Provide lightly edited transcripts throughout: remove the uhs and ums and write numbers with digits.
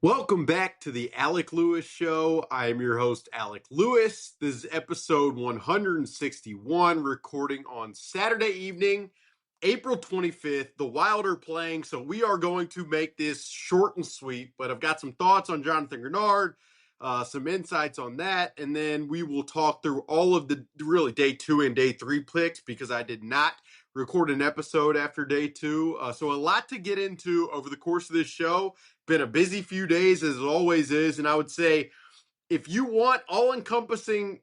Welcome back to the Alec Lewis Show. I am your host, Alec Lewis. This is episode 161, recording on Saturday evening, April 25th. The Wild are playing, so we are going to make this short and sweet, but I've got some thoughts on Jonathan Greenard, some insights on that, and then we will talk through all of the really day two and day three picks because I did not record an episode after day two. So a lot to get into over the course of this show. Been a busy few days as it always is, and I would say if you want all-encompassing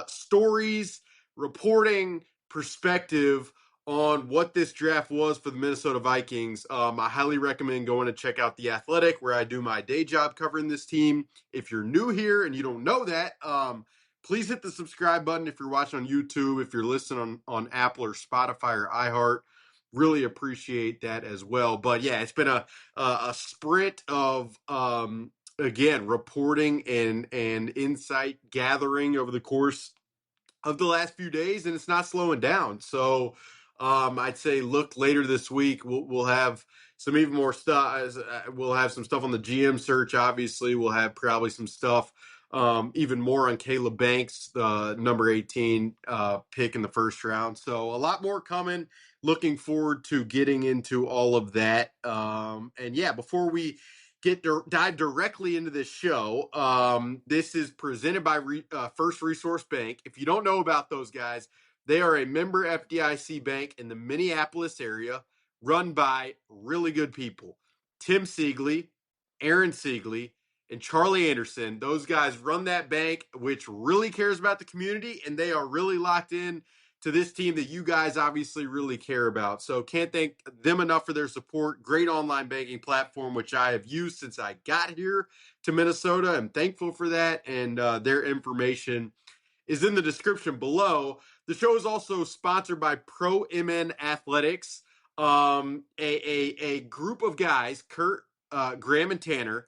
stories, reporting, perspective on what this draft was for the Minnesota Vikings, I highly recommend going to check out The Athletic, where I do my day job covering this team. If you're new here and you don't know that, please hit the subscribe button if you're watching on YouTube, if you're listening on Apple or Spotify or iHeart. Really appreciate that as well. But yeah, it's been a sprint of again, reporting and insight gathering over the course of the last few days, and it's not slowing down. So I'd say look later this week. We'll have some even more stuff. We'll have some stuff on the GM search. Obviously, we'll have probably some stuff even more on Caleb Banks, the number 18 pick in the first round. So a lot more coming. Looking forward to getting into all of that. And yeah, before we dive directly into this show. This is presented by First Resource Bank. If you don't know about those guys, they are a member FDIC bank in the Minneapolis area, run by really good people. Tim Siegley, Aaron Siegley, and Charlie Anderson. Those guys run that bank, which really cares about the community, and they are really locked in to this team that you guys obviously really care about. So can't thank them enough for their support. Great online banking platform, which I have used since I got here to Minnesota. I'm thankful for that. And their information is in the description below. The show is also sponsored by Pro MN Athletics, a group of guys, Kurt, Graham, and Tanner.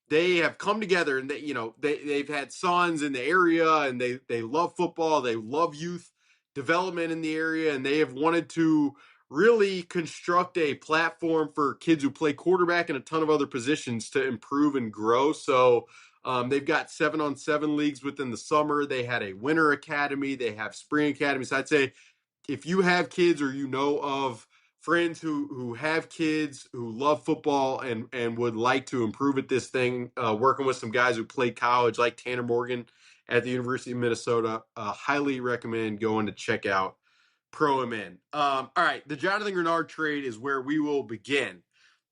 They have come together and they've had sons in the area, and they love football. They love youth development in the area, and they have wanted to really construct a platform for kids who play quarterback and a ton of other positions to improve and grow. So they've got 7-on-7 leagues within the summer. They had a winter academy. They have spring academies. So I'd say if you have kids or you know of friends who have kids who love football and would like to improve at this thing, working with some guys who played college like Tanner Morgan at the University of Minnesota, highly recommend going to check out Pro MN. All right, the Jonathan Greenard trade is where we will begin.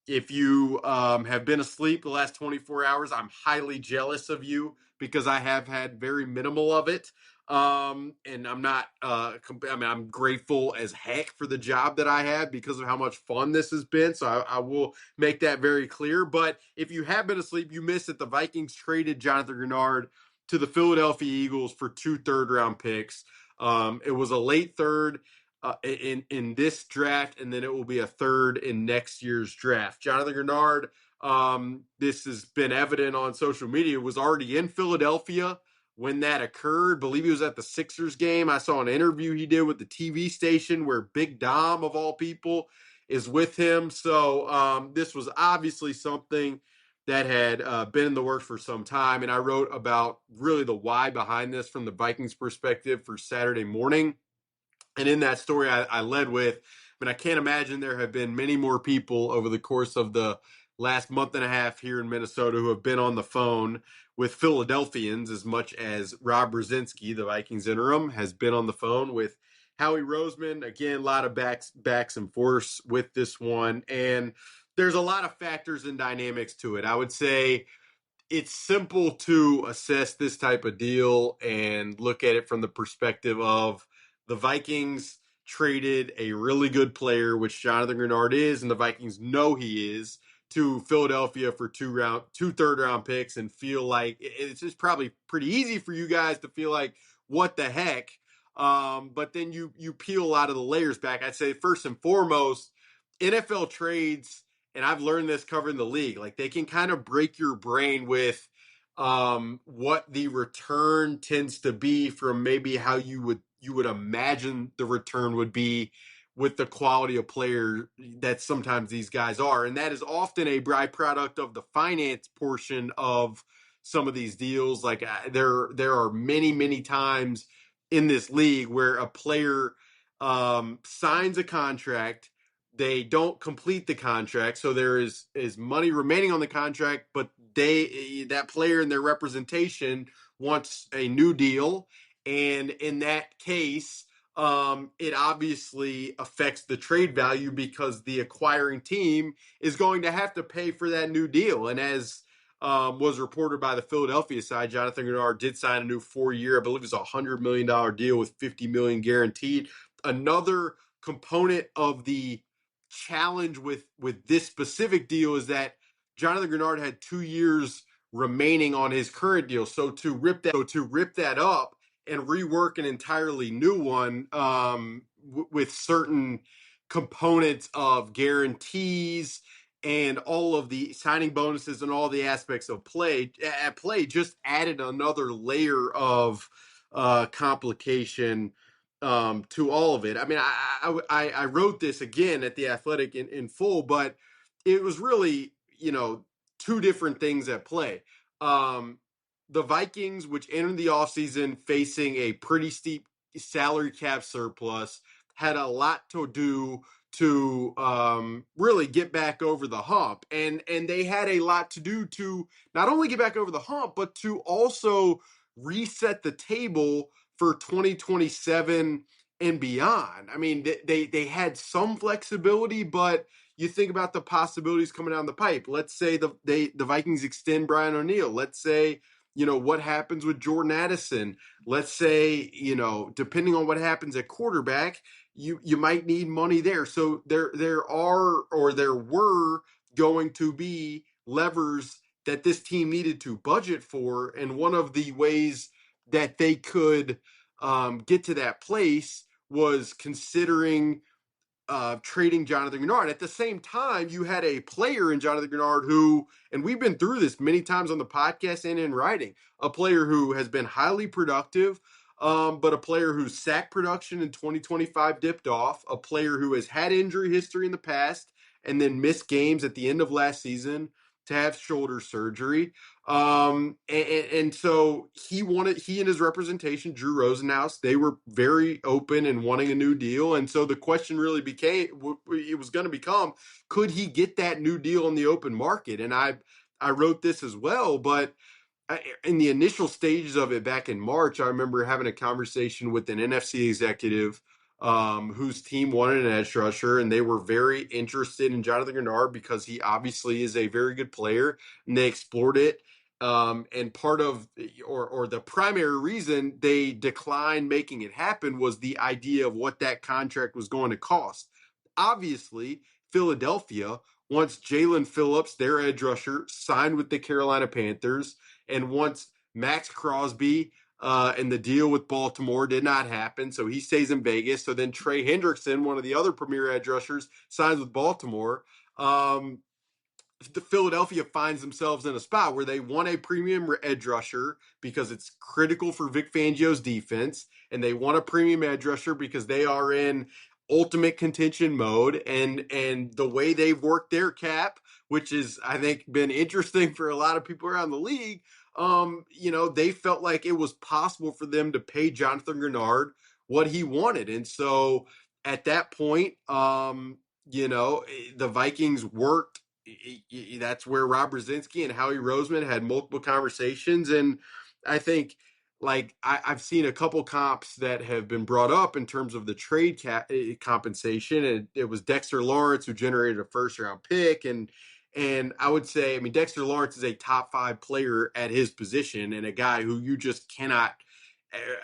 If you have been asleep the last 24 hours, I'm highly jealous of you because I have had very minimal of it. And I'm not, I'm grateful as heck for the job that I have because of how much fun this has been. So I will make that very clear. But if you have been asleep, you missed that the Vikings traded Jonathan Greenard to the Philadelphia Eagles for 2 third-round picks. It was a late third in this draft, and then it will be a third in next year's draft. Jonathan Greenard, this has been evident on social media, was already in Philadelphia when that occurred. I believe he was at the Sixers game. I saw an interview he did with the TV station where Big Dom, of all people, is with him. So this was obviously something that had been in the works for some time. And I wrote about really the why behind this from the Vikings perspective for Saturday morning. And in that story, I led with, I can't imagine there have been many more people over the course of the last month and a half here in Minnesota who have been on the phone with Philadelphians as much as Rob Brzezinski, the Vikings interim, has been on the phone with Howie Roseman. Again, a lot of backs and forth with this one. And there's a lot of factors and dynamics to it. I would say it's simple to assess this type of deal and look at it from the perspective of the Vikings traded a really good player, which Jonathan Greenard is, and the Vikings know he is, to Philadelphia for 2 third-round picks, and feel like it's just probably pretty easy for you guys to feel like, what the heck? But then you peel a lot of the layers back. I'd say first and foremost, NFL trades, and I've learned this covering the league, like they can kind of break your brain with what the return tends to be from maybe how you would imagine the return would be with the quality of player that sometimes these guys are. And that is often a byproduct of the finance portion of some of these deals. Like there are many, many times in this league where a player signs a contract, they don't complete the contract, so there is money remaining on the contract, but that player and their representation wants a new deal, and in that case, it obviously affects the trade value because the acquiring team is going to have to pay for that new deal. And as was reported by the Philadelphia side, Jonathan Greenard did sign a new 4-year, I believe it's $100 million deal with $50 million guaranteed. Another component of the challenge with this specific deal is that Jonathan Greenard had 2 years remaining on his current deal. So to rip that up and rework an entirely new one with certain components of guarantees and all of the signing bonuses and all the aspects of play just added another layer of complication to all of it. I mean, I wrote this again at The Athletic in full, but it was really, two different things at play. The Vikings, which entered the offseason facing a pretty steep salary cap surplus, had a lot to do to really get back over the hump. And they had a lot to do to not only get back over the hump, but to also reset the table for 2027 and beyond. I mean, they had some flexibility, but you think about the possibilities coming down the pipe. Let's say the Vikings extend Brian O'Neill. Let's say, what happens with Jordan Addison. Let's say, depending on what happens at quarterback, you might need money there. So there were going to be levers that this team needed to budget for. And one of the ways that they could get to that place was considering trading Jonathan Greenard. At the same time, you had a player in Jonathan Greenard who, and we've been through this many times on the podcast and in writing, a player who has been highly productive, but a player whose sack production in 2025 dipped off, a player who has had injury history in the past and then missed games at the end of last season to have shoulder surgery. And so he and his representation, Drew Rosenhaus, they were very open and wanting a new deal. And so the question really it was going to become, could he get that new deal in the open market? And I wrote this as well, but in the initial stages of it back in March, I remember having a conversation with an NFC executive whose team wanted an edge rusher, and they were very interested in Jonathan Greenard because he obviously is a very good player, and they explored it. And part of, or the primary reason they declined making it happen was the idea of what that contract was going to cost. Obviously, Philadelphia wants Jalen Phillips, their edge rusher, signed with the Carolina Panthers, and once Max Crosby and the deal with Baltimore did not happen, so he stays in Vegas. So then Trey Hendrickson, one of the other premier edge rushers, signs with Baltimore. Philadelphia finds themselves in a spot where they want a premium edge rusher because it's critical for Vic Fangio's defense, and they want a premium edge rusher because they are in ultimate contention mode. And the way they've worked their cap, which is, I think, been interesting for a lot of people around the league, they felt like it was possible for them to pay Jonathan Greenard what he wanted. And so at that point, the Vikings worked. That's where Rob Brzezinski and Howie Roseman had multiple conversations. And I think, I've seen a couple comps that have been brought up in terms of the trade compensation. And it was Dexter Lawrence who generated a first-round pick. And I would say, Dexter Lawrence is a top 5 player at his position and a guy who you just cannot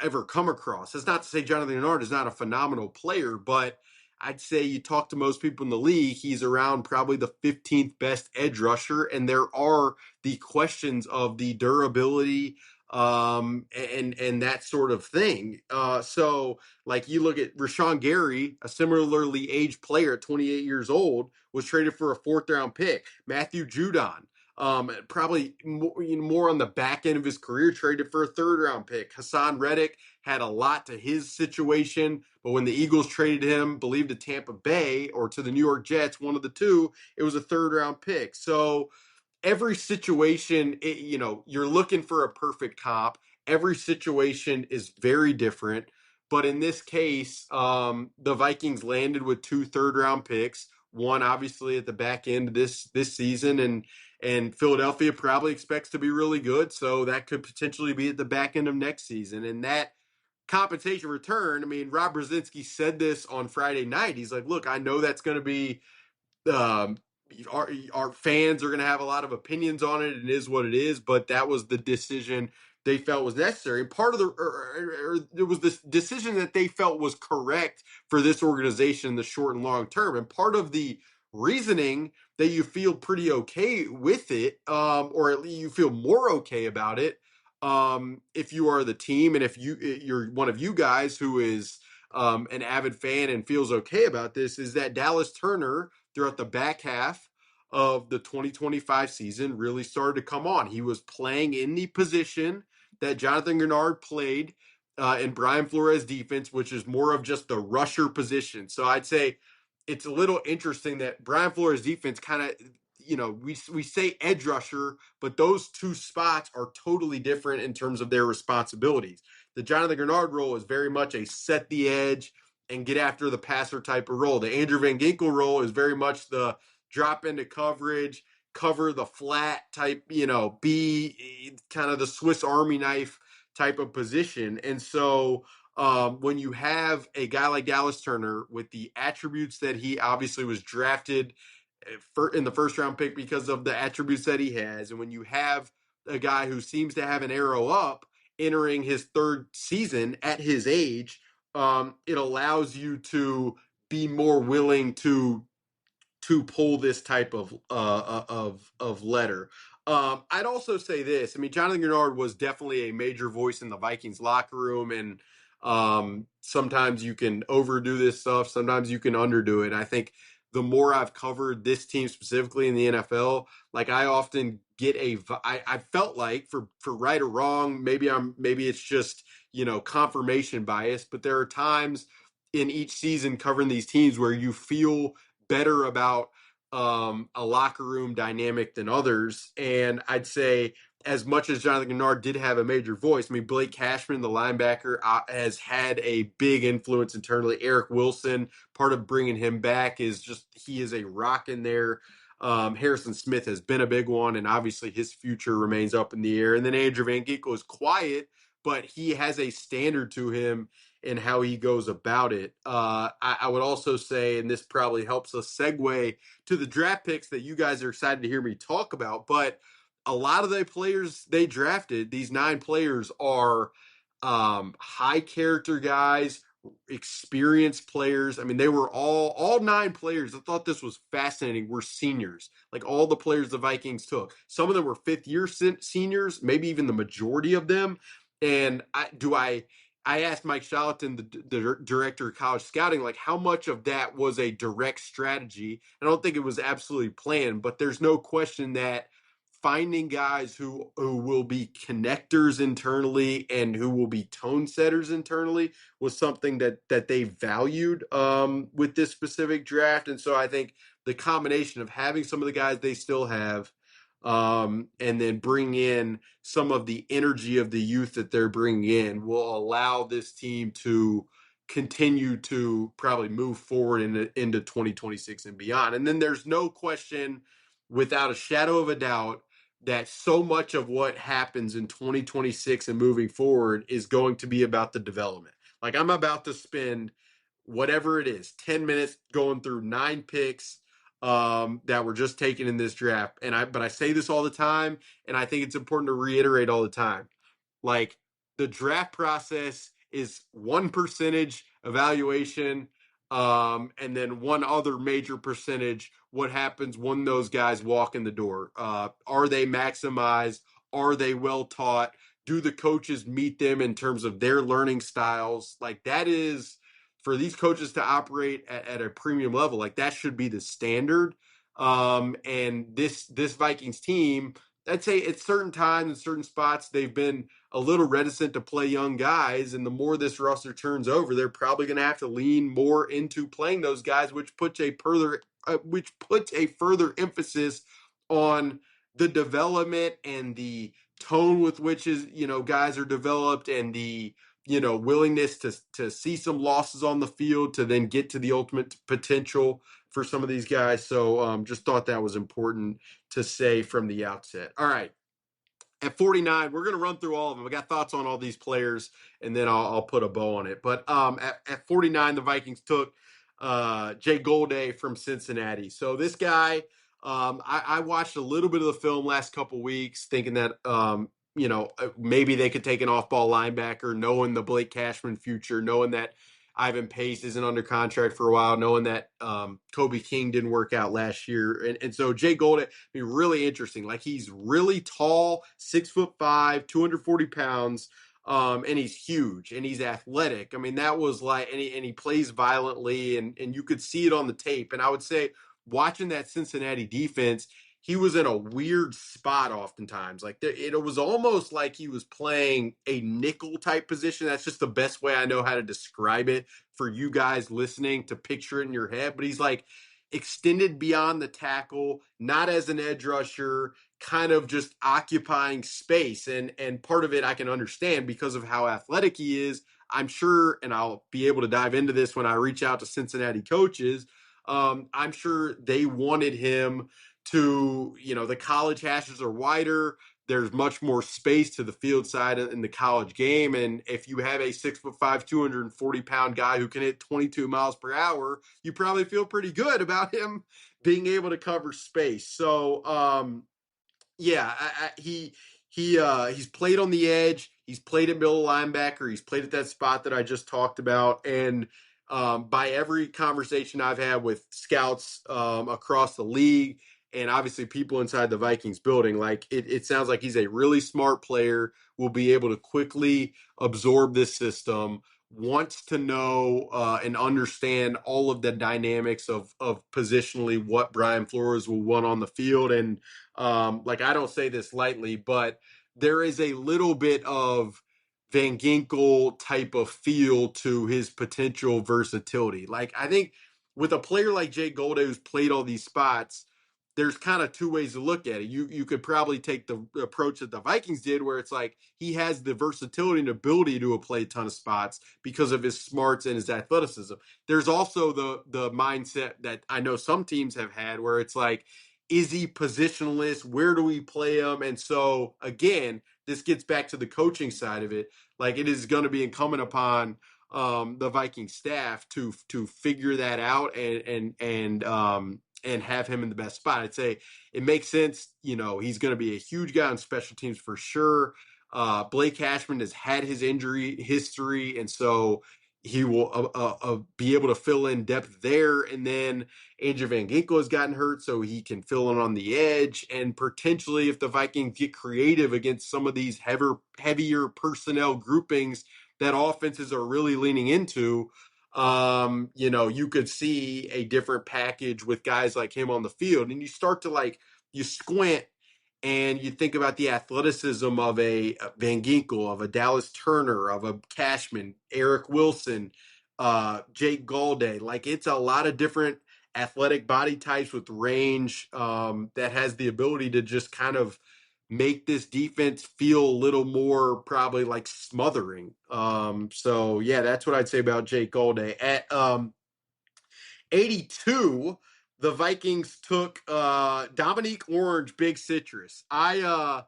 ever come across. That's not to say Jonathan Greenard is not a phenomenal player, but I'd say you talk to most people in the league, he's around probably the 15th best edge rusher. And there are the questions of the durability and that sort of thing. So you look at Rashawn Gary, a similarly aged player at 28 years old, was traded for a 4th round pick. Matthew Judon, Probably more on the back end of his career, traded for a third round pick. Hassan Reddick had a lot to his situation, but when the Eagles traded him, believe to Tampa Bay or to the New York Jets, one of the two, it was a third round pick. So every situation, you're looking for a perfect comp. Every situation is very different. But in this case, the Vikings landed with two third round picks. One obviously at the back end of this season, and Philadelphia probably expects to be really good. So that could potentially be at the back end of next season. And that compensation return, I mean, Rob Brzezinski said this on Friday night. He's like, look, I know that's going to be um, our fans are going to have a lot of opinions on it. It is what it is, but that was the decision they felt was necessary. And part of it was this decision that they felt was correct for this organization in the short and long term. And part of the reasoning that you feel pretty okay with it, or at least you feel more okay about it, if you are the team and if you're one of you guys who is an avid fan and feels okay about this, is that Dallas Turner throughout the back half of the 2025 season really started to come on. He was playing in the position that Jonathan Greenard played in Brian Flores' defense, which is more of just the rusher position. So I'd say it's a little interesting that Brian Flores' defense kind of, we say edge rusher, but those two spots are totally different in terms of their responsibilities. The Jonathan Greenard role is very much a set the edge and get after the passer type of role. The Andrew Van Ginkel role is very much the drop into coverage, cover the flat type, be kind of the Swiss Army knife type of position. And so when you have a guy like Dallas Turner with the attributes that he obviously was drafted in the first round pick because of the attributes that he has, and when you have a guy who seems to have an arrow up entering his third season at his age, it allows you to be more willing to pull this type of letter. I'd also say this. I mean, Jonathan Greenard was definitely a major voice in the Vikings locker room, and sometimes you can overdo this stuff. Sometimes you can underdo it. I think the more I've covered this team specifically in the NFL, like I often get I felt like for right or wrong, maybe it's just confirmation bias, but there are times in each season covering these teams where you feel better about a locker room dynamic than others. And I'd say as much as Jonathan Greenard did have a major voice, I mean, Blake Cashman, the linebacker, has had a big influence internally. Eric Wilson, part of bringing him back is just he is a rock in there. Harrison Smith has been a big one, and obviously his future remains up in the air. And then Andrew Van Ginkel is quiet, but he has a standard to him and how he goes about it. I would also say, and this probably helps us segue to the draft picks that you guys are excited to hear me talk about, but a lot of the players they drafted, these 9 players, are high character guys, experienced players. I mean, they were all 9 players. I thought this was fascinating. Were seniors, like all the players the Vikings took. Some of them were 5th-year seniors, maybe even the majority of them. And I asked Mike Charlatan, the director of college scouting, like how much of that was a direct strategy. I don't think it was absolutely planned, but there's no question that finding guys who will be connectors internally and who will be tone setters internally was something that they valued with this specific draft. And so I think the combination of having some of the guys they still have, and then bring in some of the energy of the youth that they're bringing in will allow this team to continue to probably move forward into 2026 and beyond. And then there's no question, without a shadow of a doubt, that so much of what happens in 2026 and moving forward is going to be about the development. Like I'm about to spend whatever it is, 10 minutes going through 9 picks that were just taken in this draft. But I say this all the time, and I think it's important to reiterate all the time. Like the draft process is one percentage evaluation, and then one other major percentage what happens when those guys walk in the door. Are they maximized? Are they well taught? Do the coaches meet them in terms of their learning styles? Like that is for these coaches to operate at a premium level, like that should be the standard. And this Vikings team, I'd say at certain times and certain spots, they've been a little reticent to play young guys. And the more this roster turns over, they're probably going to have to lean more into playing those guys, which puts a further emphasis on the development and the tone with which guys are developed, and the willingness to see some losses on the field to then get to the ultimate potential for some of these guys. So just thought that was important to say from the outset. All right. At 49, we're going to run through all of them. I got thoughts on all these players, and then I'll put a bow on it. But at 49, the Vikings took Jay Golday from Cincinnati. So this guy, I watched a little bit of the film last couple weeks, thinking that maybe they could take an off-ball linebacker, knowing the Blake Cashman future, knowing that Ivan Pace isn't under contract for a while, knowing that Kobe King didn't work out last year. And so Jay Golday be really interesting. Like, he's really tall, 6'5", 240 pounds, and he's huge and he's athletic. I mean, that was like, and he plays violently, and you could see it on the tape. And I would say, watching that Cincinnati defense, he was in a weird spot oftentimes. Like, it was almost like he was playing a nickel type position. That's just the best way I know how to describe it for you guys listening to picture it in your head. But he's like extended beyond the tackle, not as an edge rusher, kind of just occupying space. And part of it I can understand because of how athletic he is. I'm sure, and I'll be able to dive into this when I reach out to Cincinnati coaches. I'm sure they wanted him to, the college hashes are wider. There's much more space to the field side in the college game. And if you have a 6'5", 240-pound guy who can hit 22 miles per hour, you probably feel pretty good about him being able to cover space. So, yeah, he's played on the edge. He's played at middle linebacker. He's played at that spot that I just talked about. And by every conversation I've had with scouts across the league, and obviously people inside the Vikings building, like, it sounds like he's a really smart player, will be able to quickly absorb this system, wants to know and understand all of the dynamics of positionally what Brian Flores will want on the field. And I don't say this lightly, but there is a little bit of Van Ginkel type of feel to his potential versatility. Like, I think with a player like Jay Golday, who's played all these spots, there's kind of two ways to look at it. You could probably take the approach that the Vikings did, where it's like he has the versatility and ability to play a ton of spots because of his smarts and his athleticism. There's also the mindset that I know some teams have had, where it's like, is he positionless? Where do we play him? And so, again, this gets back to the coaching side of it. Like, it is going to be incumbent upon the Viking staff to figure that out and have him in the best spot. I'd say it makes sense. He's going to be a huge guy on special teams for sure. Blake Cashman has had his injury history, and so he will be able to fill in depth there. And then Andrew Van Ginkel has gotten hurt, so he can fill in on the edge. And potentially, if the Vikings get creative against some of these heavier personnel groupings that offenses are really leaning into, you could see a different package with guys like him on the field. And you start to you squint and you think about the athleticism of a Van Ginkel, of a Dallas Turner, of a Cashman, Eric Wilson, Jake Golday. Like, it's a lot of different athletic body types with range that has the ability to just kind of make this defense feel a little more probably like smothering. So yeah, that's what I'd say about Jake Golday. At 82, the Vikings took Dominique Orange, Big Citrus. I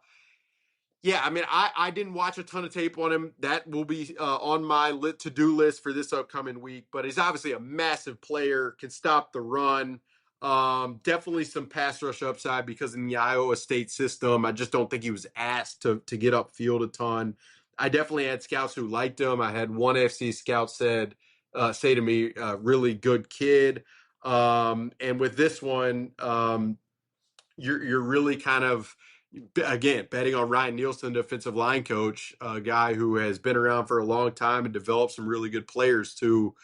didn't watch a ton of tape on him. That will be on my to-do list for this upcoming week. But he's obviously a massive player, can stop the run. Definitely some pass rush upside because in the Iowa State system, I just don't think he was asked to get upfield a ton. I definitely had scouts who liked him. I had one FC scout say to me, really good kid. And with this one, you're really kind of, again, betting on Ryan Nielsen, defensive line coach, a guy who has been around for a long time and developed some really good players to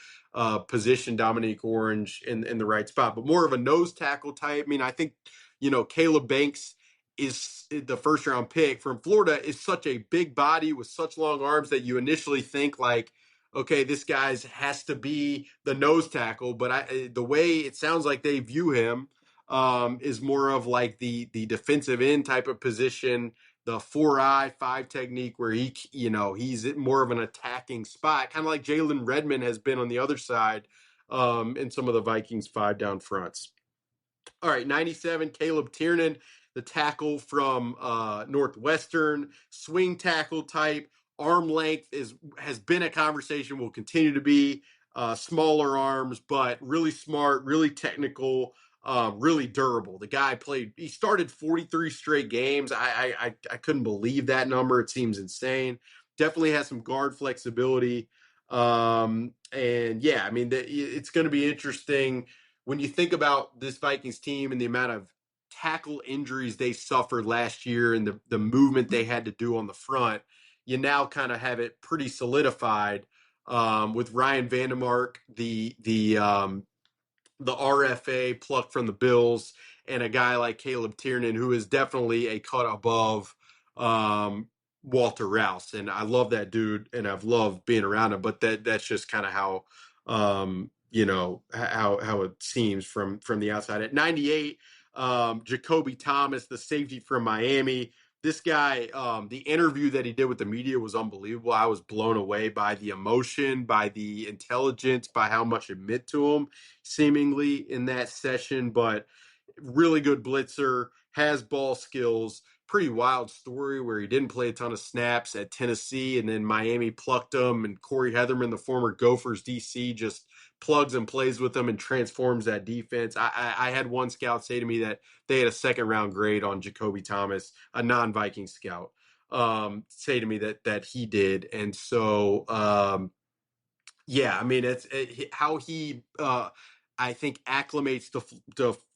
position Dominique Orange in the right spot, but more of a nose tackle type. I mean, I think, Caleb Banks is the first round pick from Florida, is such a big body with such long arms that you initially think like, okay, this guy's has to be the nose tackle. But the way it sounds like they view him is more of like the defensive end type of position, the 4-5 technique where he's more of an attacking spot, kind of like Jalen Redmond has been on the other side in some of the Vikings 5 down fronts. All right, 97, Caleb Tiernan, the tackle from Northwestern, swing tackle type, arm length has been a conversation, will continue to be. Smaller arms, but really smart, really technical, really durable. The guy he started 43 straight games. I couldn't believe that number. It seems insane. Definitely has some guard flexibility. And yeah, I mean, it's going to be interesting when you think about this Vikings team and the amount of tackle injuries they suffered last year and the movement they had to do on the front. You now kind of have it pretty solidified with Ryan Vandermark, the RFA plucked from the Bills, and a guy like Caleb Tiernan, who is definitely a cut above Walter Rouse. And I love that dude, and I've loved being around him. But that's just kind of how how it seems from the outside. At 98, Jacoby Thomas, the safety from Miami. This guy, the interview that he did with the media was unbelievable. I was blown away by the emotion, by the intelligence, by how much it meant to him, seemingly in that session. But really good blitzer, has ball skills. Pretty wild story where he didn't play a ton of snaps at Tennessee, and then Miami plucked him, and Corey Heatherman, the former Gophers DC, just plugs and plays with them and transforms that defense. I had one scout say to me that they had a second round grade on Jacoby Thomas, a non-Viking scout, say to me that he did. And so, yeah, I mean, how he, I think, acclimates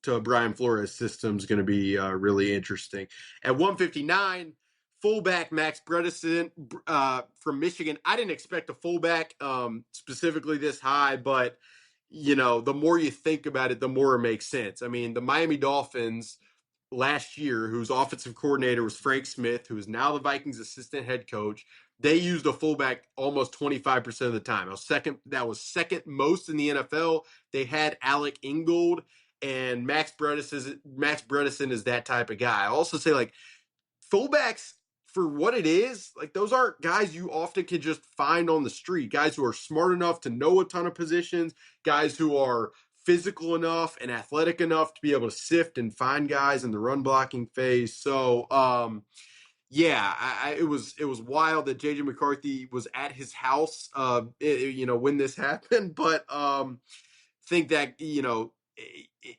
to Brian Flores' system is going to be really interesting. At 159, fullback Max Bredesen from Michigan. I didn't expect a fullback specifically this high, but the more you think about it, the more it makes sense. I mean, the Miami Dolphins last year, whose offensive coordinator was Frank Smith, who is now the Vikings assistant head coach, they used a fullback almost 25% of the time. That was second most in the NFL. They had Alec Ingold, and Max Bredesen is that type of guy. I also say, like, fullbacks, for what it is, like, those aren't guys you often can just find on the street. Guys who are smart enough to know a ton of positions, guys who are physical enough and athletic enough to be able to sift and find guys in the run blocking phase. So, yeah, it was wild that JJ McCarthy was at his house, when this happened. But think that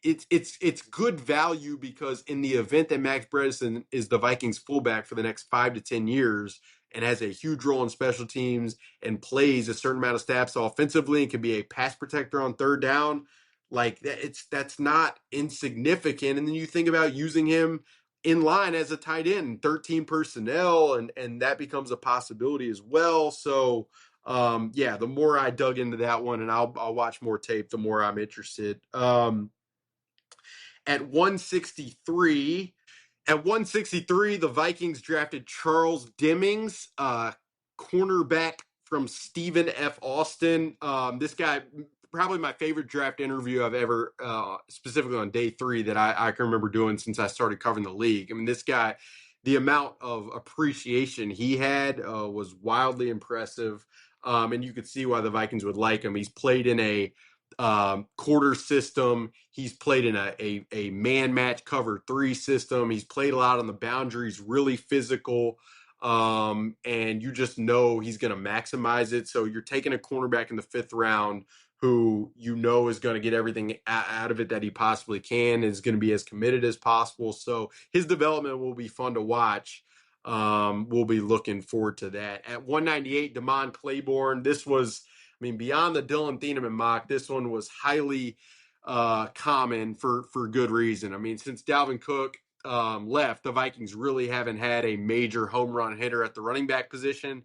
it's good value, because in the event that Max Bredesen is the Vikings fullback for the next 5 to 10 years and has a huge role in special teams and plays a certain amount of snaps offensively and can be a pass protector on third down, like that's not insignificant. And then you think about using him in line as a tight end, 13 personnel, and that becomes a possibility as well. So yeah, the more I dug into that one, and I'll watch more tape, the more I'm interested. At 163, the Vikings drafted Charles Demmings, cornerback from Stephen F. Austin. This guy, probably my favorite draft interview I've ever, specifically on day 3, that I can remember doing since I started covering the league. I mean, this guy, the amount of appreciation he had was wildly impressive. And you could see why the Vikings would like him. He's played in a quarter system. He's played in a man match cover 3 system. He's played a lot on the boundaries, really physical. And you just know he's going to maximize it. So you're taking a cornerback in the 5th round who is going to get everything out of it that he possibly can, is going to be as committed as possible. So his development will be fun to watch. We'll be looking forward to that. At 198, Damon Claiborne. This was, I mean, beyond the Dylan Thieneman mock, this one was highly common for good reason. I mean, since Dalvin Cook left, the Vikings really haven't had a major home run hitter at the running back position.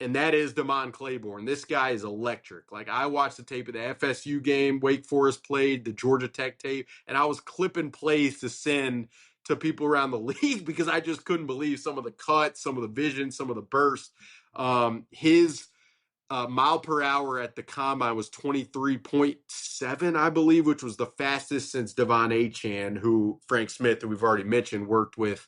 and that is Damon Claiborne. This guy is electric. Like, I watched the tape of the FSU game Wake Forest played, the Georgia Tech tape, and I was clipping plays to send to people around the league because I just couldn't believe some of the cuts, some of the vision, some of the bursts. His mile per hour at the combine was 23.7, I believe, which was the fastest since Devon Achane, who Frank Smith, who we've already mentioned, worked with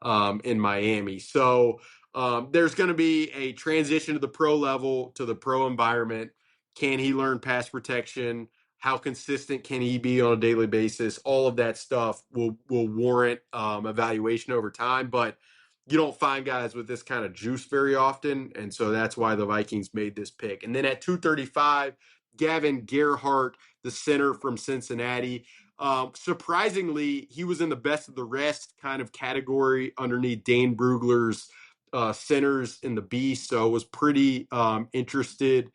in Miami. So there's going to be a transition to the pro level, to the pro environment. Can he learn pass protection? How consistent can he be on a daily basis? All of that stuff will warrant evaluation over time, but you don't find guys with this kind of juice very often, and so that's why the Vikings made this pick. And then at 235, Gavin Gerhardt, the center from Cincinnati. Surprisingly, he was in the best of the rest kind of category underneath Dane Brugler's centers in the B, so was pretty interested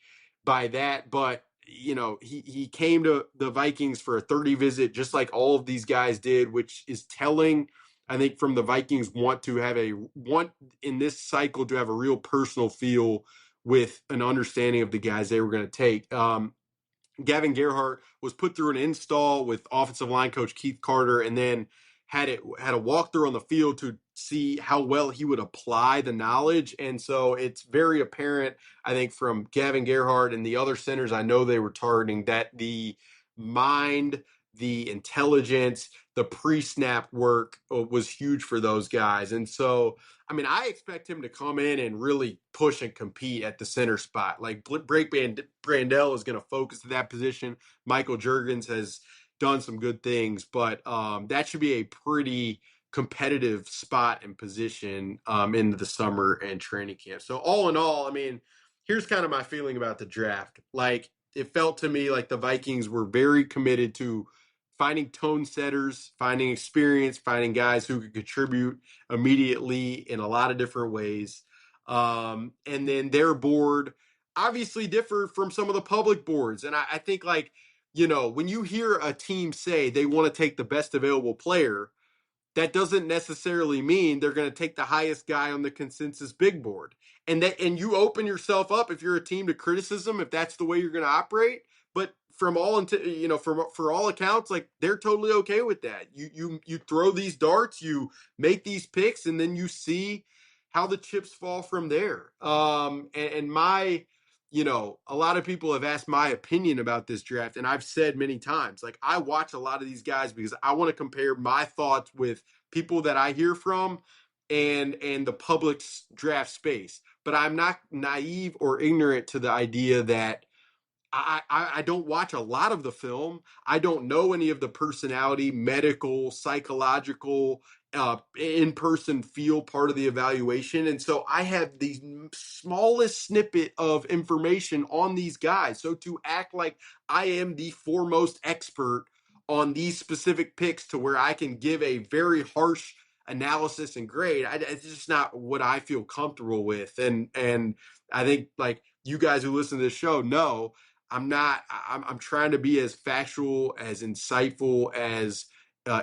by that. But he came to the Vikings for a 30 visit, just like all of these guys did, which is telling. I think from the Vikings want in this cycle to have a real personal feel with an understanding of the guys they were going to take. Gavin Gerhardt was put through an install with offensive line coach Keith Carter, and then had a walkthrough on the field to see how well he would apply the knowledge. And so it's very apparent, I think, from Gavin Gerhardt and the other centers I know they were targeting, that the mind, the intelligence, the pre-snap work was huge for those guys. And so, I mean, I expect him to come in and really push and compete at the center spot. Like, Blake Brandel is going to focus to that position. Michael Juergens has done some good things, but that should be a pretty competitive spot and position into the summer and training camp. So all in all, I mean, here's kind of my feeling about the draft. Like, it felt to me like the Vikings were very committed to finding tone setters, finding experience, finding guys who could contribute immediately in a lot of different ways. And then their board obviously differed from some of the public boards. And I think, like, when you hear a team say they want to take the best available player, that doesn't necessarily mean they're going to take the highest guy on the consensus big board. And you open yourself up, if you're a team, to criticism if that's the way you're going to operate. But from all for all accounts, like, they're totally okay with that. You throw these darts, you make these picks, and then you see how the chips fall from there. And my a lot of people have asked my opinion about this draft, and I've said many times, like, I watch a lot of these guys because I want to compare my thoughts with people that I hear from and the public's draft space. But I'm not naive or ignorant to the idea that I don't watch a lot of the film. I don't know any of the personality, medical, psychological, in-person feel part of the evaluation. And so I have the smallest snippet of information on these guys. So to act like I am the foremost expert on these specific picks to where I can give a very harsh analysis and grade, it's just not what I feel comfortable with. And I think, like, you guys who listen to this show know, I'm trying to be as factual, as insightful, as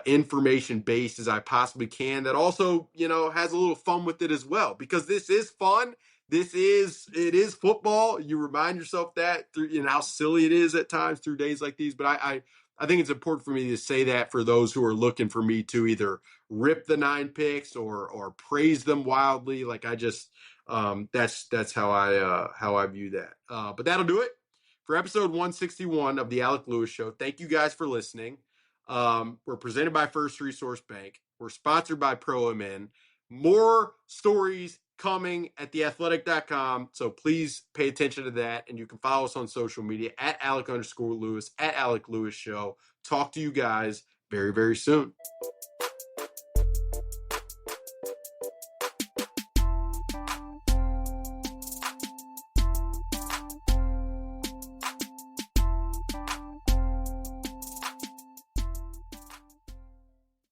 information based as I possibly can. That also, has a little fun with it as well, because this is fun. It is football. You remind yourself that through, how silly it is at times through days like these. But I think it's important for me to say that for those who are looking for me to either rip the 9 picks or praise them wildly. Like, I just that's how I view that. But that'll do it for episode 161 of the Alec Lewis Show. Thank you guys for listening. We're presented by First Resource Bank. We're sponsored by ProMN. More stories coming at theathletic.com, so please pay attention to that. And you can follow us on social media at Alec_Lewis, at Alec Lewis Show. Talk to you guys very, very soon.